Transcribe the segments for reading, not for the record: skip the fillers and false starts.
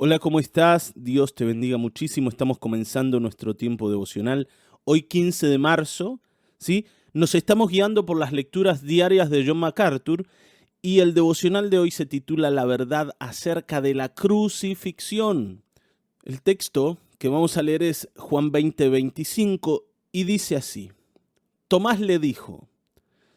Hola, ¿cómo estás? Dios te bendiga muchísimo. Estamos comenzando nuestro tiempo devocional. Hoy 15 de marzo, ¿sí? Nos estamos guiando por las lecturas diarias de John MacArthur y el devocional de hoy se titula La verdad acerca de la crucifixión. El texto que vamos a leer es Juan 20:25 y dice así. Tomás le dijo,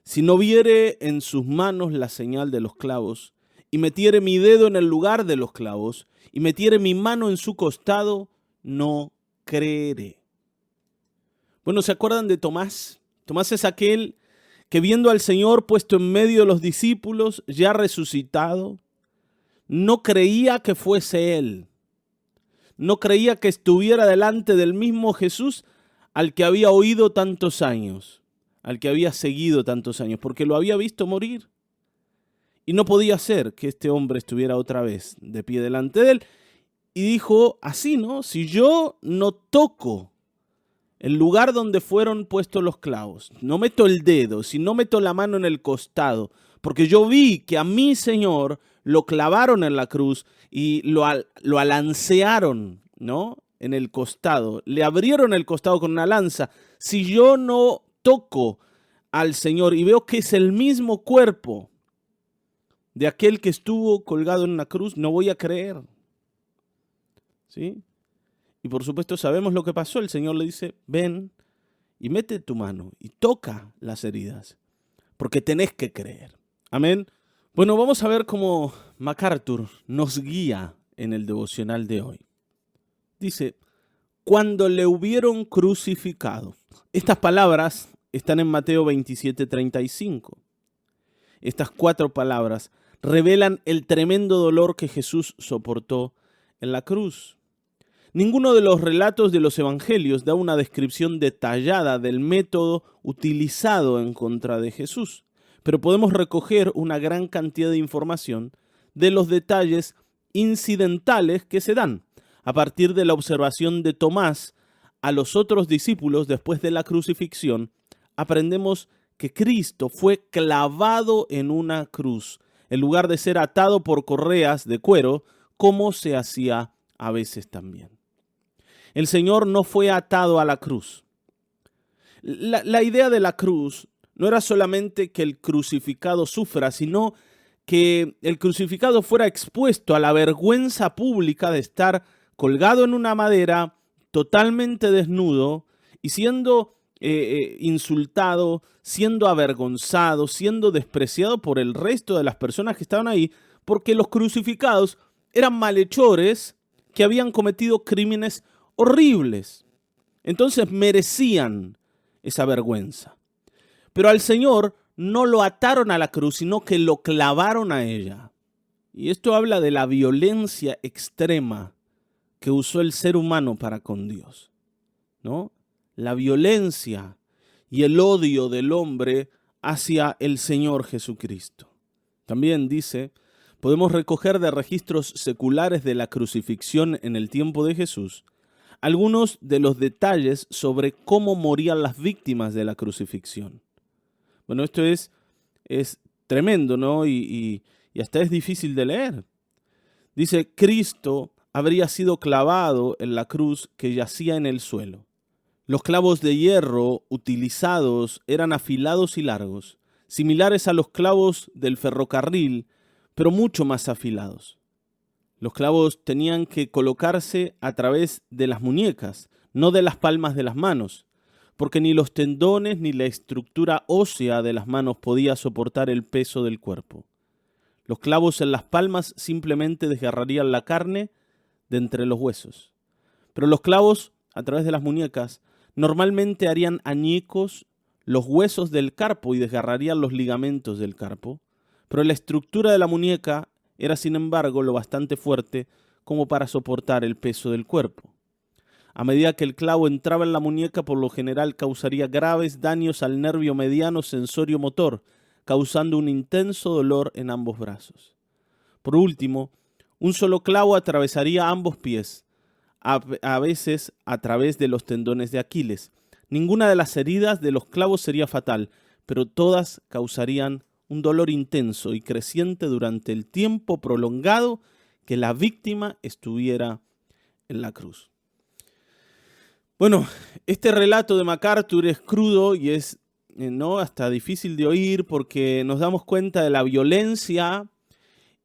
si no viere en sus manos la señal de los clavos, y metiere mi dedo en el lugar de los clavos, y metiere mi mano en su costado, no creeré. Bueno, ¿se acuerdan de Tomás? Tomás es aquel que viendo al Señor puesto en medio de los discípulos, ya resucitado, no creía que fuese Él. No creía que estuviera delante del mismo Jesús al que había oído tantos años, al que había seguido tantos años, porque lo había visto morir. Y no podía ser que este hombre estuviera otra vez de pie delante de él. Y dijo así, ¿no? Si yo no toco el lugar donde fueron puestos los clavos, no meto el dedo, si no meto la mano en el costado, porque yo vi que a mi Señor lo clavaron en la cruz y lo alancearon, ¿no? En el costado, le abrieron el costado con una lanza. Si yo no toco al Señor y veo que es el mismo cuerpo de aquel que estuvo colgado en una cruz, no voy a creer. ¿Sí? Y por supuesto sabemos lo que pasó. El Señor le dice, ven y mete tu mano y toca las heridas, porque tenés que creer. Amén. Bueno, vamos a ver cómo MacArthur nos guía en el devocional de hoy. Dice, cuando le hubieron crucificado. Estas palabras están en Mateo 27:35. Estas 4 palabras revelan el tremendo dolor que Jesús soportó en la cruz. Ninguno de los relatos de los evangelios da una descripción detallada del método utilizado en contra de Jesús, pero podemos recoger una gran cantidad de información de los detalles incidentales que se dan a partir de la observación de Tomás a los otros discípulos después de la crucifixión. Aprendemos que Cristo fue clavado en una cruz, en lugar de ser atado por correas de cuero, como se hacía a veces también. El Señor no fue atado a la cruz. La idea de la cruz no era solamente que el crucificado sufra, sino que el crucificado fuera expuesto a la vergüenza pública de estar colgado en una madera, totalmente desnudo y siendo insultado, siendo avergonzado, siendo despreciado por el resto de las personas que estaban ahí, porque los crucificados eran malhechores que habían cometido crímenes horribles. Entonces merecían esa vergüenza. Pero al Señor no lo ataron a la cruz, sino que lo clavaron a ella. Y esto habla de la violencia extrema que usó el ser humano para con Dios, ¿no? La violencia y el odio del hombre hacia el Señor Jesucristo. También dice, podemos recoger de registros seculares de la crucifixión en el tiempo de Jesús algunos de los detalles sobre cómo morían las víctimas de la crucifixión. Bueno, esto es tremendo, ¿no? Y hasta es difícil de leer. Dice, Cristo habría sido clavado en la cruz que yacía en el suelo. Los clavos de hierro utilizados eran afilados y largos, similares a los clavos del ferrocarril, pero mucho más afilados. Los clavos tenían que colocarse a través de las muñecas, no de las palmas de las manos, porque ni los tendones ni la estructura ósea de las manos podía soportar el peso del cuerpo. Los clavos en las palmas simplemente desgarrarían la carne de entre los huesos. Pero los clavos, a través de las muñecas, normalmente harían añicos los huesos del carpo y desgarrarían los ligamentos del carpo. Pero la estructura de la muñeca era, sin embargo, lo bastante fuerte como para soportar el peso del cuerpo. A medida que el clavo entraba en la muñeca, por lo general causaría graves daños al nervio mediano sensorio-motor, causando un intenso dolor en ambos brazos. Por último, un solo clavo atravesaría ambos pies, a veces a través de los tendones de Aquiles. Ninguna de las heridas de los clavos sería fatal, pero todas causarían un dolor intenso y creciente durante el tiempo prolongado que la víctima estuviera en la cruz. Bueno, este relato de MacArthur es crudo y es hasta difícil de oír porque nos damos cuenta de la violencia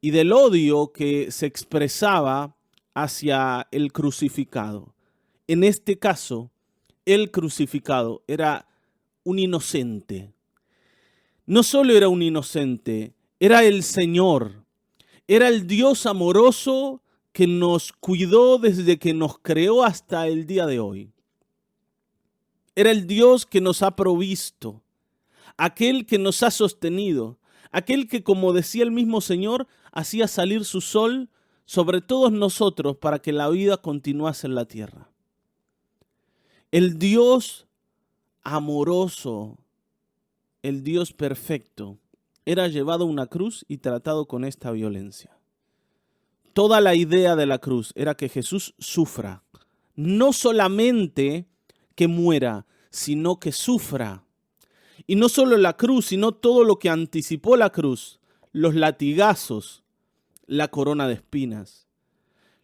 y del odio que se expresaba hacia el crucificado. En este caso, el crucificado era un inocente. No solo era un inocente, era el Señor. Era el Dios amoroso que nos cuidó desde que nos creó hasta el día de hoy. Era el Dios que nos ha provisto, aquel que nos ha sostenido, aquel que, como decía el mismo Señor, hacía salir su sol sobre todos nosotros para que la vida continuase en la tierra. El Dios amoroso, el Dios perfecto, era llevado a una cruz y tratado con esta violencia. Toda la idea de la cruz era que Jesús sufra, no solamente que muera, sino que sufra. Y no solo la cruz, sino todo lo que anticipó la cruz, los latigazos, la corona de espinas,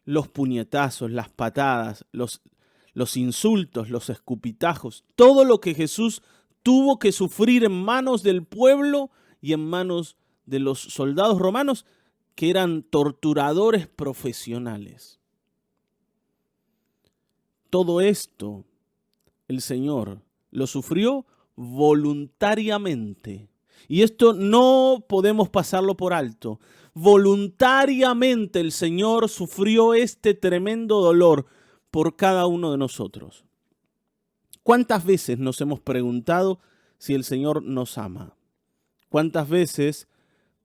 los puñetazos, las patadas, los insultos, los escupitajos, todo lo que Jesús tuvo que sufrir en manos del pueblo y en manos de los soldados romanos, que eran torturadores profesionales. Todo esto el Señor lo sufrió voluntariamente. Y esto no podemos pasarlo por alto. Voluntariamente el Señor sufrió este tremendo dolor por cada uno de nosotros. ¿Cuántas veces nos hemos preguntado si el Señor nos ama? ¿Cuántas veces,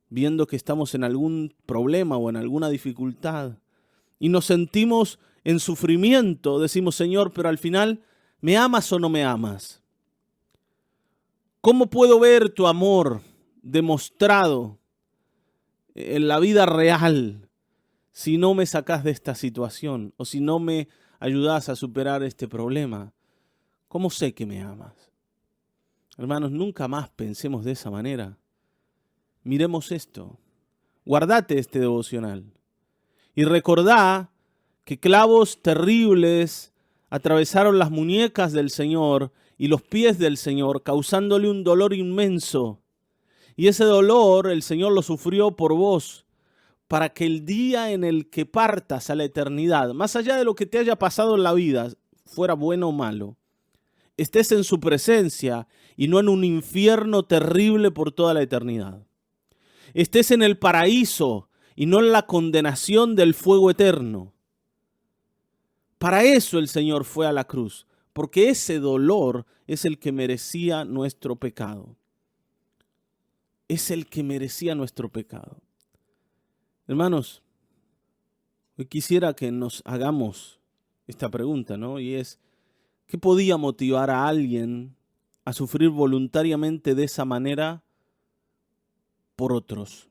viendo que estamos en algún problema o en alguna dificultad y nos sentimos en sufrimiento, decimos, Señor, pero al final, ¿me amas o no me amas? ¿Cómo puedo ver tu amor demostrado en la vida real si no me sacás de esta situación o si no me ayudás a superar este problema? ¿Cómo sé que me amas? Hermanos, nunca más pensemos de esa manera. Miremos esto. Guardate este devocional. Y recordá que clavos terribles atravesaron las muñecas del Señor y los pies del Señor, causándole un dolor inmenso. Y ese dolor el Señor lo sufrió por vos, para que el día en el que partas a la eternidad, más allá de lo que te haya pasado en la vida, fuera bueno o malo, estés en su presencia y no en un infierno terrible por toda la eternidad. Estés en el paraíso y no en la condenación del fuego eterno. Para eso el Señor fue a la cruz, porque ese dolor es el que merecía nuestro pecado. Es el que merecía nuestro pecado. Hermanos, hoy quisiera que nos hagamos esta pregunta, ¿no? Y es, ¿qué podía motivar a alguien a sufrir voluntariamente de esa manera por otros?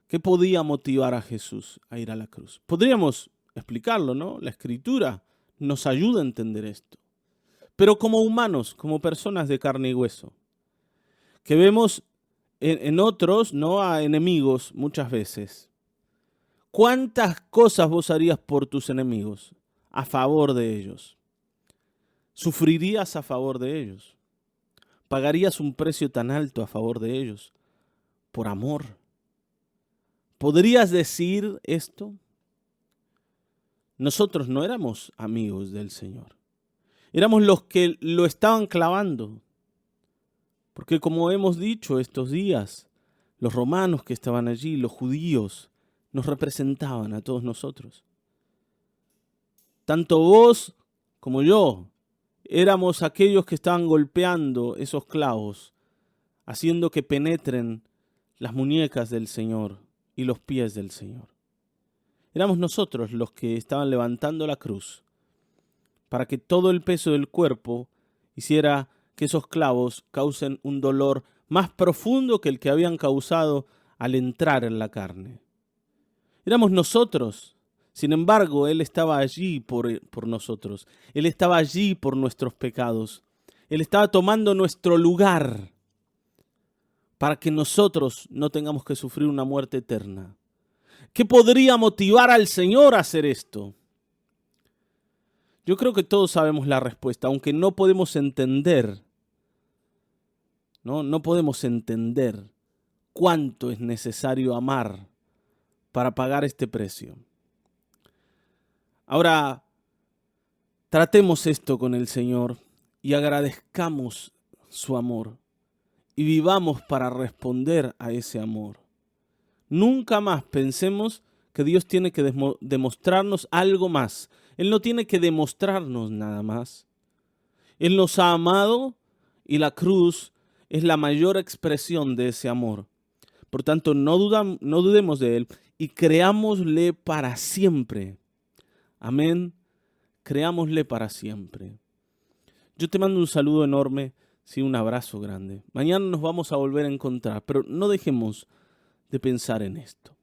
¿Qué podía motivar a Jesús a ir a la cruz? Podríamos explicarlo, ¿no? La Escritura nos ayuda a entender esto. Pero como humanos, como personas de carne y hueso, que vemos en otros, ¿no?, a enemigos muchas veces. ¿Cuántas cosas vos harías por tus enemigos a favor de ellos? ¿Sufrirías a favor de ellos? ¿Pagarías un precio tan alto a favor de ellos por amor? ¿Podrías decir esto? Nosotros no éramos amigos del Señor. Éramos los que lo estaban clavando. Porque como hemos dicho estos días, los romanos que estaban allí, los judíos, nos representaban a todos nosotros. Tanto vos como yo éramos aquellos que estaban golpeando esos clavos, haciendo que penetren las muñecas del Señor y los pies del Señor. Éramos nosotros los que estaban levantando la cruz para que todo el peso del cuerpo hiciera que esos clavos causen un dolor más profundo que el que habían causado al entrar en la carne. Éramos nosotros. Sin embargo, Él estaba allí por nosotros. Él estaba allí por nuestros pecados. Él estaba tomando nuestro lugar para que nosotros no tengamos que sufrir una muerte eterna. ¿Qué podría motivar al Señor a hacer esto? Yo creo que todos sabemos la respuesta, aunque no podemos entender, ¿no? No podemos entender cuánto es necesario amar para pagar este precio. Ahora, tratemos esto con el Señor y agradezcamos su amor y vivamos para responder a ese amor. Nunca más pensemos que Dios tiene que demostrarnos algo más. Él no tiene que demostrarnos nada más. Él nos ha amado y la cruz es la mayor expresión de ese amor. Por tanto, no dudemos de Él y creámosle para siempre. Amén. Creámosle para siempre. Yo te mando un saludo enorme, sí, un abrazo grande. Mañana nos vamos a volver a encontrar, pero no dejemos de pensar en esto.